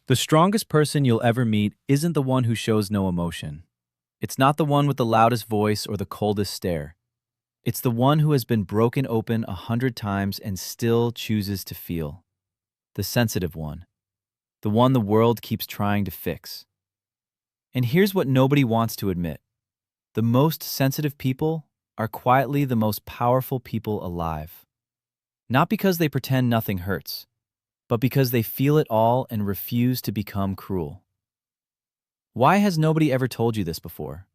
The strongest person you'll ever meet isn't the one who shows no emotion. It's not the one with the loudest voice or the coldest stare. It's the one who has been broken open 100 times and still chooses to feel. The sensitive one. The one the world keeps trying to fix. And here's what nobody wants to admit. The most sensitive people are quietly the most powerful people alive. Not because they pretend nothing hurts, but because they feel it all and refuse to become cruel. Why has nobody ever told you this before?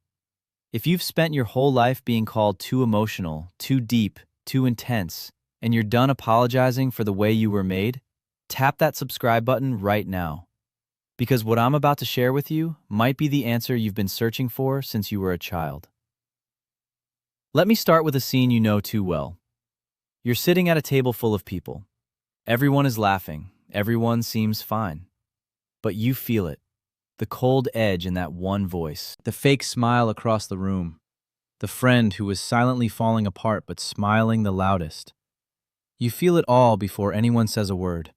If you've spent your whole life being called too emotional, too deep, too intense, and you're done apologizing for the way you were made, tap that subscribe button right now. Because what I'm about to share with you might be the answer you've been searching for since you were a child. Let me start with a scene you know too well. You're sitting at a table full of people. Everyone is laughing. Everyone seems fine. But you feel it. The cold edge in that one voice. The fake smile across the room. The friend who was silently falling apart but smiling the loudest. You feel it all before anyone says a word.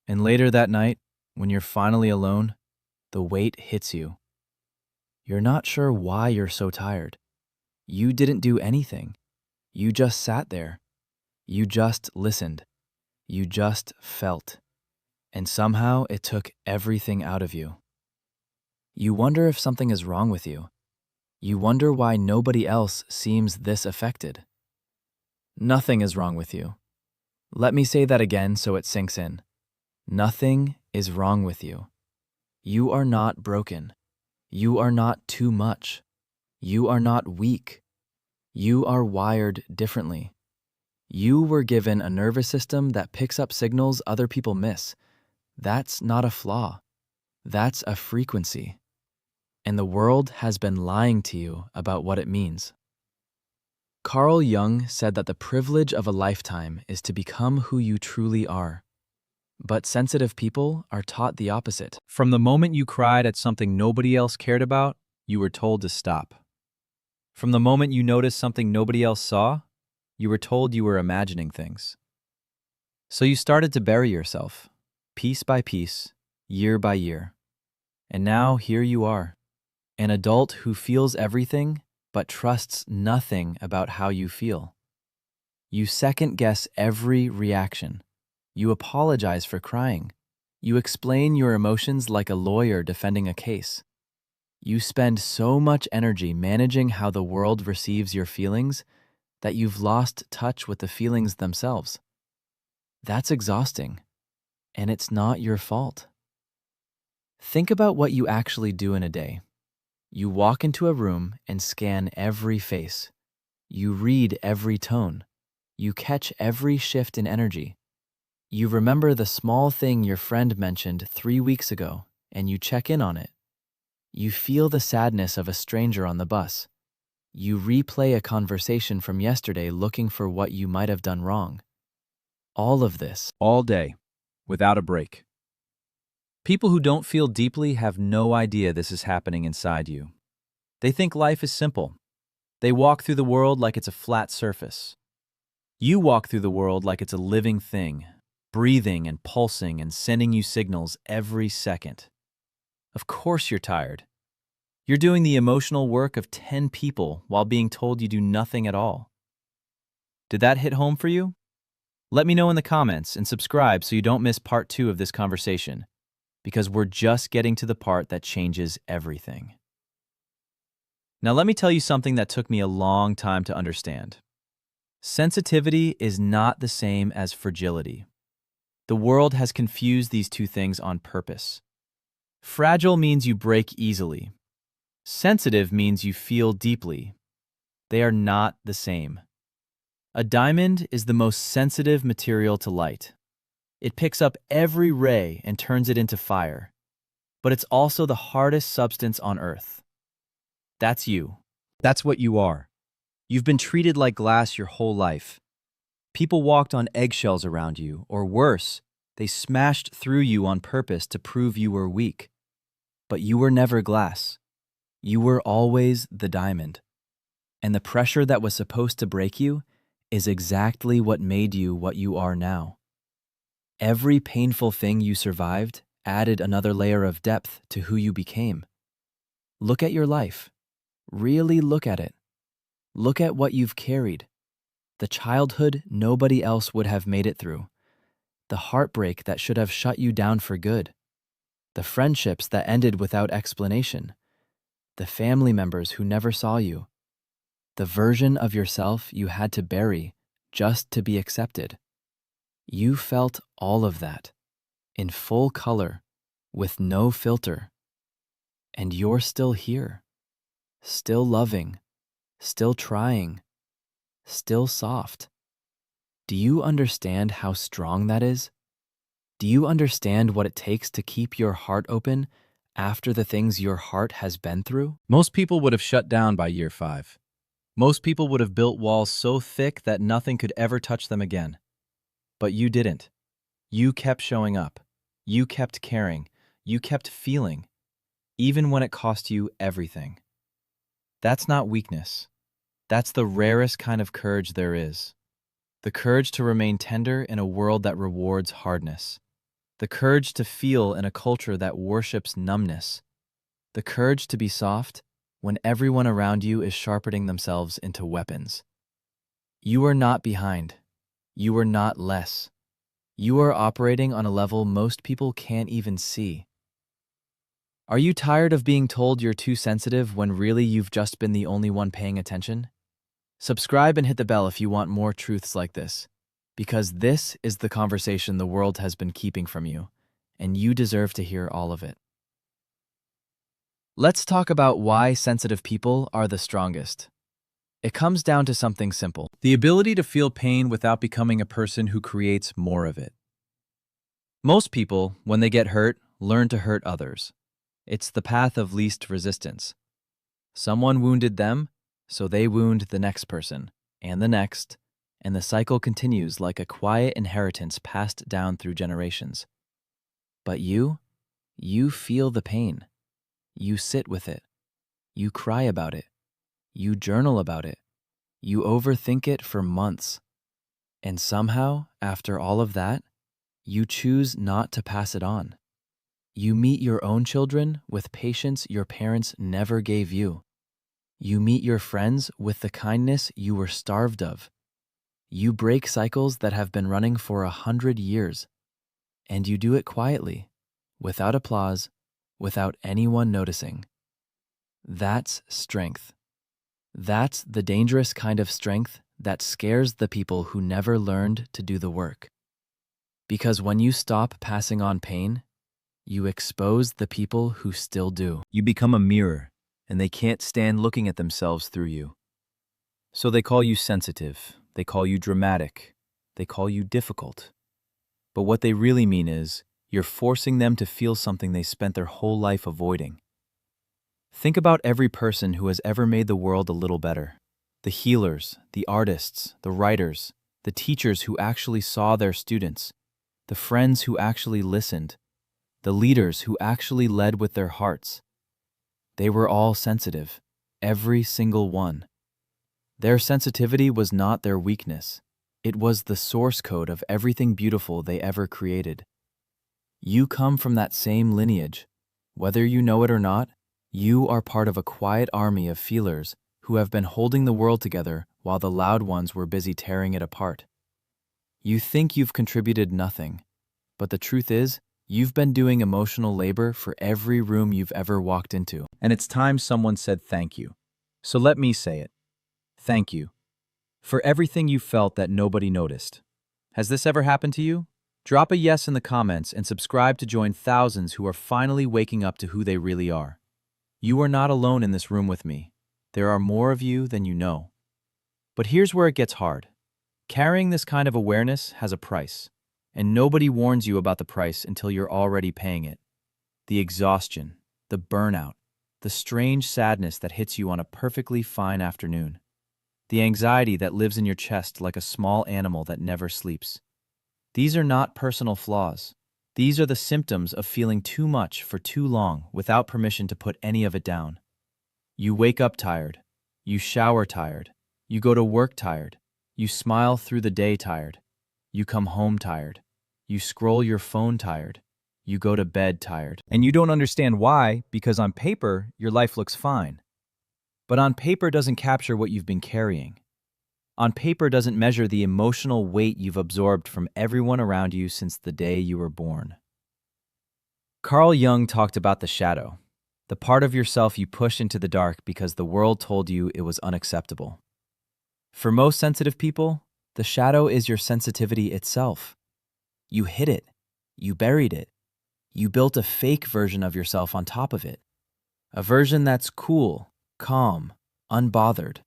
And later that night, when you're finally alone, the weight hits you. You're not sure why you're so tired. You didn't do anything. You just sat there. You just listened. You just felt. And somehow it took everything out of you. You wonder if something is wrong with you. You wonder why nobody else seems this affected. Nothing is wrong with you. Let me say that again so it sinks in. Nothing is wrong with you. You are not broken. You are not too much. You are not weak. You are wired differently. You were given a nervous system that picks up signals other people miss. That's not a flaw. That's a frequency. And the world has been lying to you about what it means. Carl Jung said that the privilege of a lifetime is to become who you truly are. But sensitive people are taught the opposite. From the moment you cried at something nobody else cared about, you were told to stop. From the moment you noticed something nobody else saw, you were told you were imagining things. So you started to bury yourself, piece by piece, year by year. And now here you are, an adult who feels everything but trusts nothing about how you feel. You second-guess every reaction. You apologize for crying. You explain your emotions like a lawyer defending a case. You spend so much energy managing how the world receives your feelings that you've lost touch with the feelings themselves. That's exhausting, and it's not your fault. Think about what you actually do in a day. You walk into a room and scan every face. You read every tone. You catch every shift in energy. You remember the small thing your friend mentioned 3 weeks ago, and you check in on it. You feel the sadness of a stranger on the bus. You replay a conversation from yesterday looking for what you might have done wrong. All of this, all day, without a break. People who don't feel deeply have no idea this is happening inside you. They think life is simple. They walk through the world like it's a flat surface. You walk through the world like it's a living thing, breathing and pulsing and sending you signals every second. Of course you're tired. You're doing the emotional work of 10 people while being told you do nothing at all. Did that hit home for you? Let me know in the comments and subscribe so you don't miss part 2 of this conversation, because we're just getting to the part that changes everything. Now let me tell you something that took me a long time to understand. Sensitivity is not the same as fragility. The world has confused these two things on purpose. Fragile means you break easily. Sensitive means you feel deeply. They are not the same. A diamond is the most sensitive material to light. It picks up every ray and turns it into fire. But it's also the hardest substance on Earth. That's you. That's what you are. You've been treated like glass your whole life. People walked on eggshells around you, or worse, they smashed through you on purpose to prove you were weak. But you were never glass. You were always the diamond. And the pressure that was supposed to break you is exactly what made you what you are now. Every painful thing you survived added another layer of depth to who you became. Look at your life. Really look at it. Look at what you've carried. The childhood nobody else would have made it through. The heartbreak that should have shut you down for good. The friendships that ended without explanation. The family members who never saw you. The version of yourself you had to bury just to be accepted. You felt all of that, in full color, with no filter. And you're still here, still loving, still trying, still soft. Do you understand how strong that is? Do you understand what it takes to keep your heart open after the things your heart has been through? Most people would have shut down by year 5. Most people would have built walls so thick that nothing could ever touch them again. But you didn't. You kept showing up. You kept caring. You kept feeling, even when it cost you everything. That's not weakness. That's the rarest kind of courage there is. The courage to remain tender in a world that rewards hardness. The courage to feel in a culture that worships numbness. The courage to be soft when everyone around you is sharpening themselves into weapons. You are not behind. You are not less. You are operating on a level most people can't even see. Are you tired of being told you're too sensitive when really you've just been the only one paying attention? Subscribe and hit the bell if you want more truths like this, because this is the conversation the world has been keeping from you, and you deserve to hear all of it. Let's talk about why sensitive people are the strongest. It comes down to something simple: the ability to feel pain without becoming a person who creates more of it. Most people, when they get hurt, learn to hurt others. It's the path of least resistance. Someone wounded them, so they wound the next person, and the cycle continues like a quiet inheritance passed down through generations. But you feel the pain. You sit with it. You cry about it. You journal about it. You overthink it for months. And somehow, after all of that, you choose not to pass it on. You meet your own children with patience your parents never gave you. You meet your friends with the kindness you were starved of. You break cycles that have been running for 100 years. And you do it quietly, without applause, without anyone noticing. That's strength. That's the dangerous kind of strength that scares the people who never learned to do the work. Because when you stop passing on pain, you expose the people who still do. You become a mirror, and they can't stand looking at themselves through you. So they call you sensitive, they call you dramatic, they call you difficult. But what they really mean is, you're forcing them to feel something they spent their whole life avoiding. Think about every person who has ever made the world a little better. The healers, the artists, the writers, the teachers who actually saw their students, the friends who actually listened, the leaders who actually led with their hearts. They were all sensitive, every single one. Their sensitivity was not their weakness. It was the source code of everything beautiful they ever created. You come from that same lineage. Whether you know it or not, you are part of a quiet army of feelers who have been holding the world together while the loud ones were busy tearing it apart. You think you've contributed nothing, but the truth is, you've been doing emotional labor for every room you've ever walked into. And it's time someone said thank you. So let me say it. Thank you. For everything you felt that nobody noticed. Has this ever happened to you? Drop a yes in the comments and subscribe to join thousands who are finally waking up to who they really are. You are not alone in this room with me. There are more of you than you know. But here's where it gets hard. Carrying this kind of awareness has a price, and nobody warns you about the price until you're already paying it. The exhaustion, the burnout, the strange sadness that hits you on a perfectly fine afternoon. The anxiety that lives in your chest like a small animal that never sleeps. These are not personal flaws. These are the symptoms of feeling too much for too long without permission to put any of it down. You wake up tired. You shower tired. You go to work tired. You smile through the day tired. You come home tired. You scroll your phone tired. You go to bed tired. And you don't understand why, because on paper, your life looks fine. But on paper doesn't capture what you've been carrying. On paper doesn't measure the emotional weight you've absorbed from everyone around you since the day you were born. Carl Jung talked about the shadow, the part of yourself you push into the dark because the world told you it was unacceptable. For most sensitive people, the shadow is your sensitivity itself. You hid it. You buried it. You built a fake version of yourself on top of it. A version that's cool, calm, unbothered.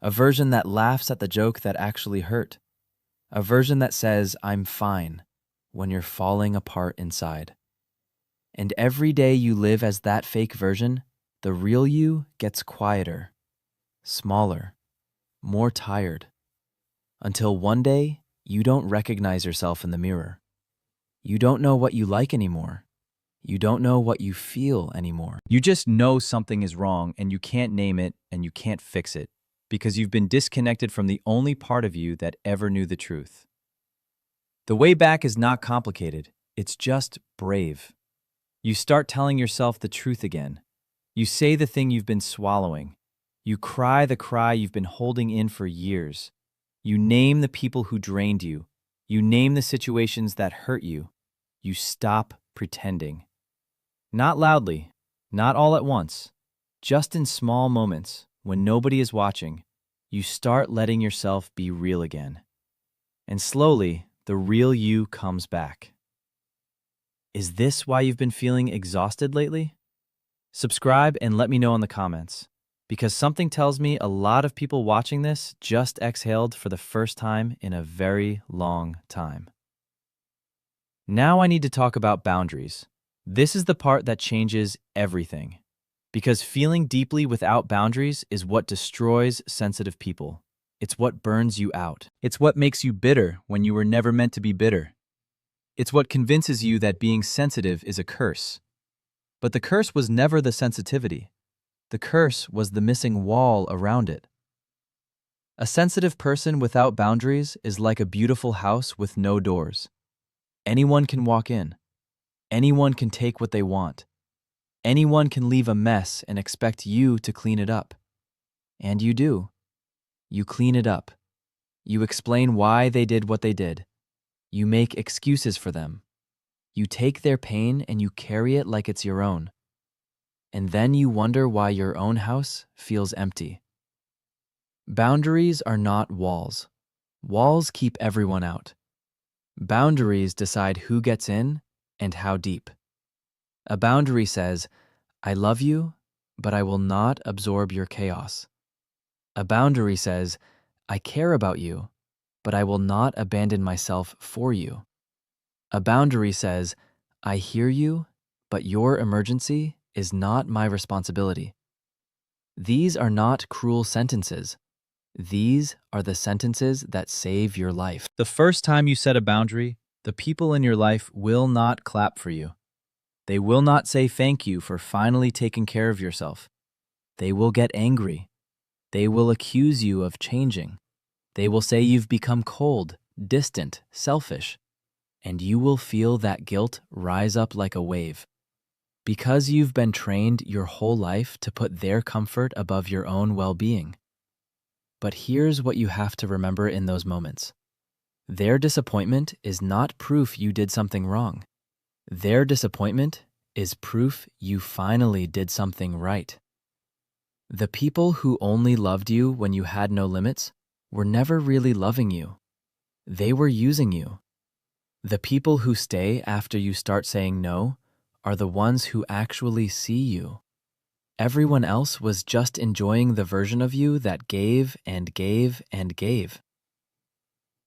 A version that laughs at the joke that actually hurt. A version that says, "I'm fine," when you're falling apart inside. And every day you live as that fake version, the real you gets quieter, smaller, more tired. Until one day, you don't recognize yourself in the mirror. You don't know what you like anymore. You don't know what you feel anymore. You just know something is wrong and you can't name it and you can't fix it because you've been disconnected from the only part of you that ever knew the truth. The way back is not complicated. It's just brave. You start telling yourself the truth again. You say the thing you've been swallowing. You cry the cry you've been holding in for years. You name the people who drained you. You name the situations that hurt you. You stop pretending. Not loudly, not all at once, just in small moments when nobody is watching, you start letting yourself be real again. And slowly, the real you comes back. Is this why you've been feeling exhausted lately? Subscribe and let me know in the comments, because something tells me a lot of people watching this just exhaled for the first time in a very long time. Now I need to talk about boundaries. This is the part that changes everything. Because feeling deeply without boundaries is what destroys sensitive people. It's what burns you out. It's what makes you bitter when you were never meant to be bitter. It's what convinces you that being sensitive is a curse. But the curse was never the sensitivity. The curse was the missing wall around it. A sensitive person without boundaries is like a beautiful house with no doors. Anyone can walk in. Anyone can take what they want. Anyone can leave a mess and expect you to clean it up. And you do. You clean it up. You explain why they did what they did. You make excuses for them. You take their pain and you carry it like it's your own. And then you wonder why your own house feels empty. Boundaries are not walls. Walls keep everyone out. Boundaries decide who gets in and how deep. A boundary says, "I love you, but I will not absorb your chaos." A boundary says, "I care about you, but I will not abandon myself for you." A boundary says, "I hear you, but your emergency is not my responsibility." These are not cruel sentences. These are the sentences that save your life. The first time you set a boundary, the people in your life will not clap for you. They will not say thank you for finally taking care of yourself. They will get angry. They will accuse you of changing. They will say you've become cold, distant, selfish. And you will feel that guilt rise up like a wave. Because you've been trained your whole life to put their comfort above your own well-being. But here's what you have to remember in those moments. Their disappointment is not proof you did something wrong. Their disappointment is proof you finally did something right. The people who only loved you when you had no limits were never really loving you. They were using you. The people who stay after you start saying no are the ones who actually see you. Everyone else was just enjoying the version of you that gave and gave and gave.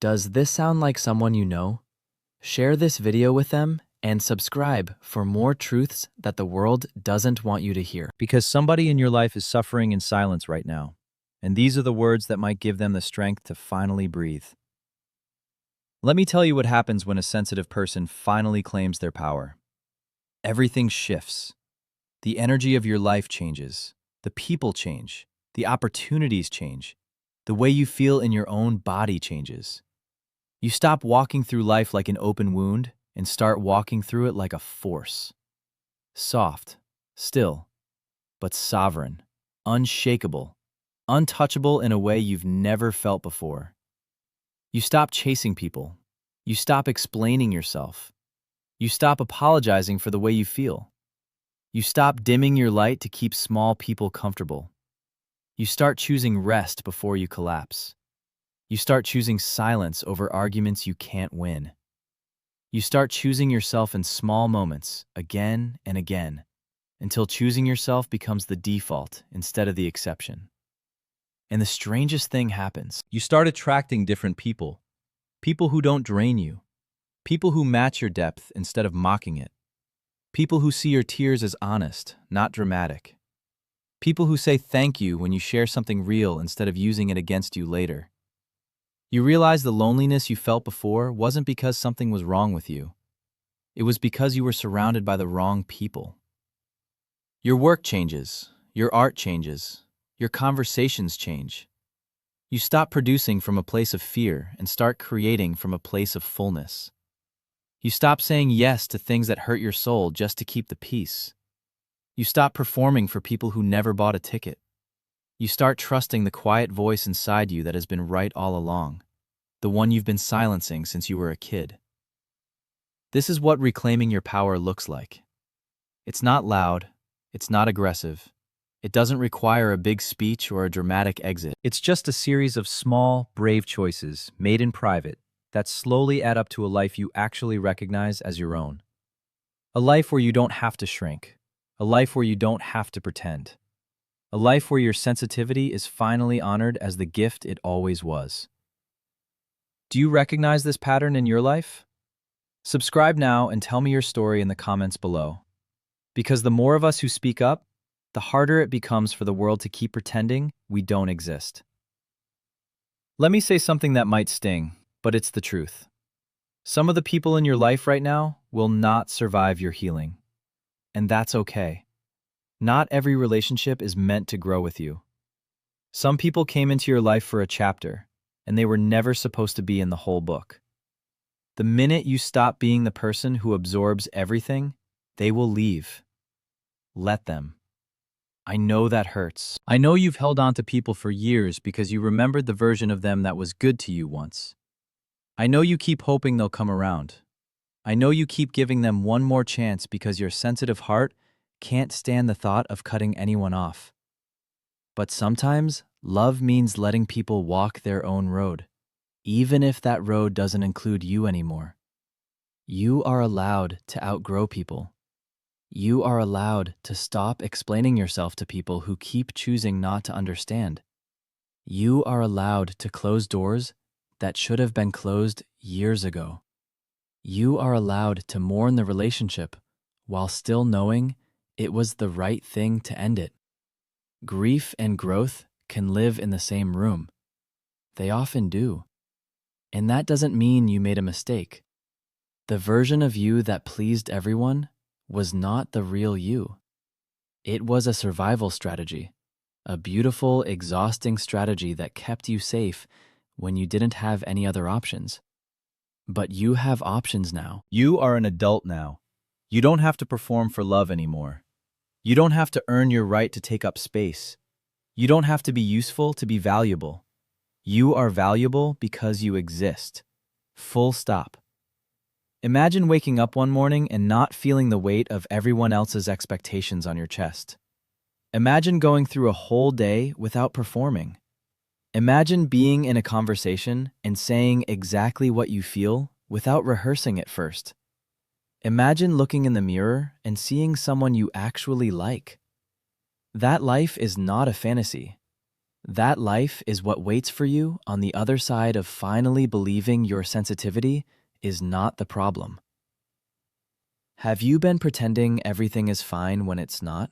Does this sound like someone you know? Share this video with them and subscribe for more truths that the world doesn't want you to hear. Because somebody in your life is suffering in silence right now, and these are the words that might give them the strength to finally breathe. Let me tell you what happens when a sensitive person finally claims their power. Everything shifts. The energy of your life changes. The people change. The opportunities change. The way you feel in your own body changes. You stop walking through life like an open wound, and start walking through it like a force. Soft, still, but sovereign, unshakable, untouchable in a way you've never felt before. You stop chasing people. You stop explaining yourself. You stop apologizing for the way you feel. You stop dimming your light to keep small people comfortable. You start choosing rest before you collapse. You start choosing silence over arguments you can't win. You start choosing yourself in small moments, again and again, until choosing yourself becomes the default instead of the exception. And the strangest thing happens. You start attracting different people. People who don't drain you. People who match your depth instead of mocking it. People who see your tears as honest, not dramatic. People who say thank you when you share something real instead of using it against you later. You realize the loneliness you felt before wasn't because something was wrong with you. It was because you were surrounded by the wrong people. Your work changes, your art changes, your conversations change. You stop producing from a place of fear and start creating from a place of fullness. You stop saying yes to things that hurt your soul just to keep the peace. You stop performing for people who never bought a ticket. You start trusting the quiet voice inside you that has been right all along, the one you've been silencing since you were a kid. This is what reclaiming your power looks like. It's not loud, it's not aggressive, it doesn't require a big speech or a dramatic exit. It's just a series of small, brave choices made in private that slowly add up to a life you actually recognize as your own. A life where you don't have to shrink. A life where you don't have to pretend. A life where your sensitivity is finally honored as the gift it always was. Do you recognize this pattern in your life? Subscribe now and tell me your story in the comments below. Because the more of us who speak up, the harder it becomes for the world to keep pretending we don't exist. Let me say something that might sting, but it's the truth. Some of the people in your life right now will not survive your healing. And that's okay. Not every relationship is meant to grow with you. Some people came into your life for a chapter, and they were never supposed to be in the whole book. The minute you stop being the person who absorbs everything, they will leave. Let them. I know that hurts. I know you've held on to people for years because you remembered the version of them that was good to you once. I know you keep hoping they'll come around. I know you keep giving them one more chance because your sensitive heart can't stand the thought of cutting anyone off. But sometimes, love means letting people walk their own road, even if that road doesn't include you anymore. You are allowed to outgrow people. You are allowed to stop explaining yourself to people who keep choosing not to understand. You are allowed to close doors that should have been closed years ago. You are allowed to mourn the relationship while still knowing it was the right thing to end it. Grief and growth can live in the same room. They often do. And that doesn't mean you made a mistake. The version of you that pleased everyone was not the real you. It was a survival strategy, a beautiful, exhausting strategy that kept you safe when you didn't have any other options. But you have options now. You are an adult now. You don't have to perform for love anymore. You don't have to earn your right to take up space. You don't have to be useful to be valuable. You are valuable because you exist. Full stop. Imagine waking up one morning and not feeling the weight of everyone else's expectations on your chest. Imagine going through a whole day without performing. Imagine being in a conversation and saying exactly what you feel without rehearsing it first. Imagine looking in the mirror and seeing someone you actually like. That life is not a fantasy. That life is what waits for you on the other side of finally believing your sensitivity is not the problem. Have you been pretending everything is fine when it's not?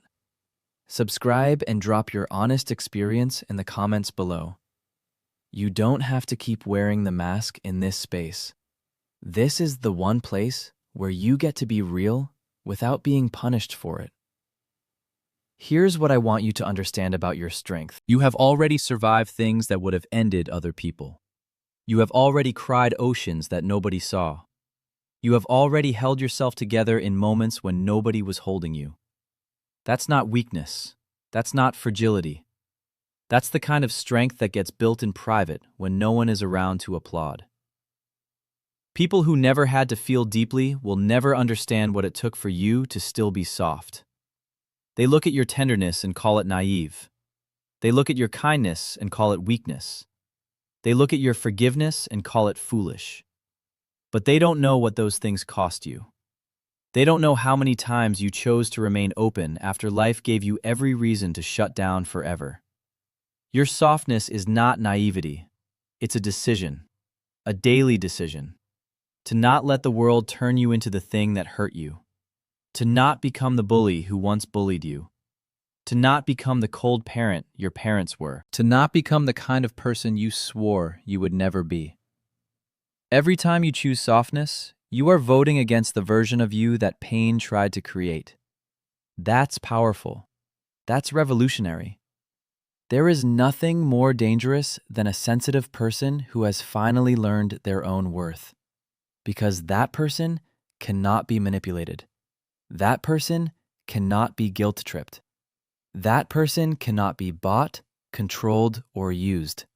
Subscribe and drop your honest experience in the comments below. You don't have to keep wearing the mask in this space. This is the one place where you get to be real without being punished for it. Here's what I want you to understand about your strength. You have already survived things that would have ended other people. You have already cried oceans that nobody saw. You have already held yourself together in moments when nobody was holding you. That's not weakness. That's not fragility. That's the kind of strength that gets built in private when no one is around to applaud. People who never had to feel deeply will never understand what it took for you to still be soft. They look at your tenderness and call it naive. They look at your kindness and call it weakness. They look at your forgiveness and call it foolish. But they don't know what those things cost you. They don't know how many times you chose to remain open after life gave you every reason to shut down forever. Your softness is not naivety. It's a decision, a daily decision, to not let the world turn you into the thing that hurt you, to not become the bully who once bullied you, to not become the cold parent your parents were, to not become the kind of person you swore you would never be. Every time you choose softness, you are voting against the version of you that pain tried to create. That's powerful. That's revolutionary. There is nothing more dangerous than a sensitive person who has finally learned their own worth. Because that person cannot be manipulated. That person cannot be guilt-tripped. That person cannot be bought, controlled, or used.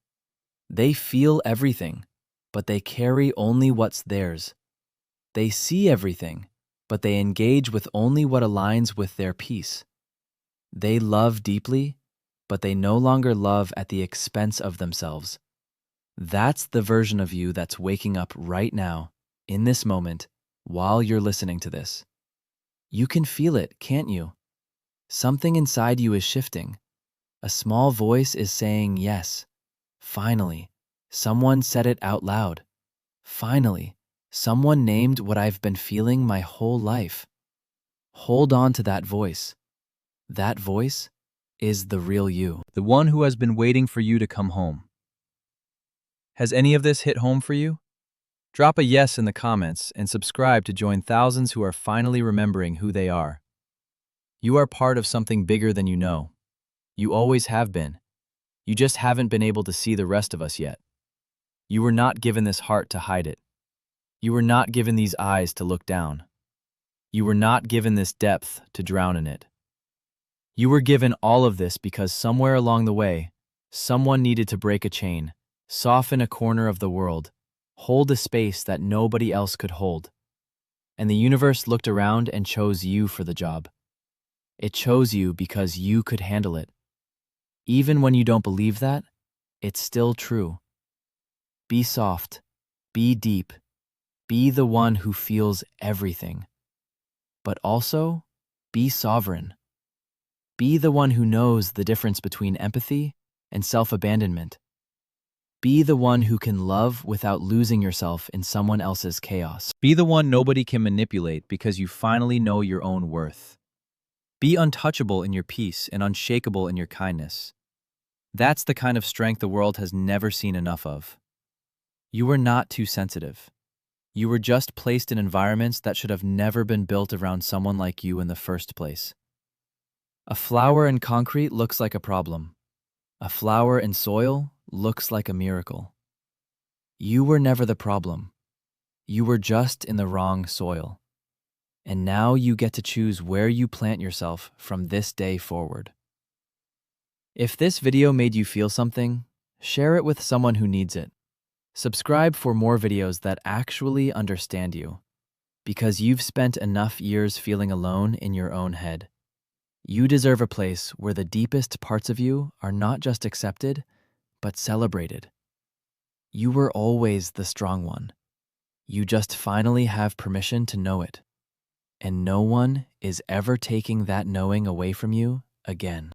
They feel everything, but they carry only what's theirs. They see everything, but they engage with only what aligns with their peace. They love deeply, but they no longer love at the expense of themselves. That's the version of you that's waking up right now, in this moment, while you're listening to this. You can feel it, can't you? Something inside you is shifting. A small voice is saying yes. Finally, someone said it out loud. Finally, someone named what I've been feeling my whole life. Hold on to that voice. That voice is the real you. The one who has been waiting for you to come home. Has any of this hit home for you? Drop a yes in the comments and subscribe to join thousands who are finally remembering who they are. You are part of something bigger than you know. You always have been. You just haven't been able to see the rest of us yet. You were not given this heart to hide it. You were not given these eyes to look down. You were not given this depth to drown in it. You were given all of this because somewhere along the way, someone needed to break a chain, soften a corner of the world, hold a space that nobody else could hold. And the universe looked around and chose you for the job. It chose you because you could handle it. Even when you don't believe that, it's still true. Be soft, be deep, be the one who feels everything. But also, be sovereign. Be the one who knows the difference between empathy and self-abandonment. Be the one who can love without losing yourself in someone else's chaos. Be the one nobody can manipulate because you finally know your own worth. Be untouchable in your peace and unshakable in your kindness. That's the kind of strength the world has never seen enough of. You were not too sensitive. You were just placed in environments that should have never been built around someone like you in the first place. A flower in concrete looks like a problem. A flower in soil looks like a miracle. You were never the problem. You were just in the wrong soil. And now you get to choose where you plant yourself from this day forward. If this video made you feel something, share it with someone who needs it. Subscribe for more videos that actually understand you, because you've spent enough years feeling alone in your own head. You deserve a place where the deepest parts of you are not just accepted, but celebrated. You were always the strong one. You just finally have permission to know it. And no one is ever taking that knowing away from you again.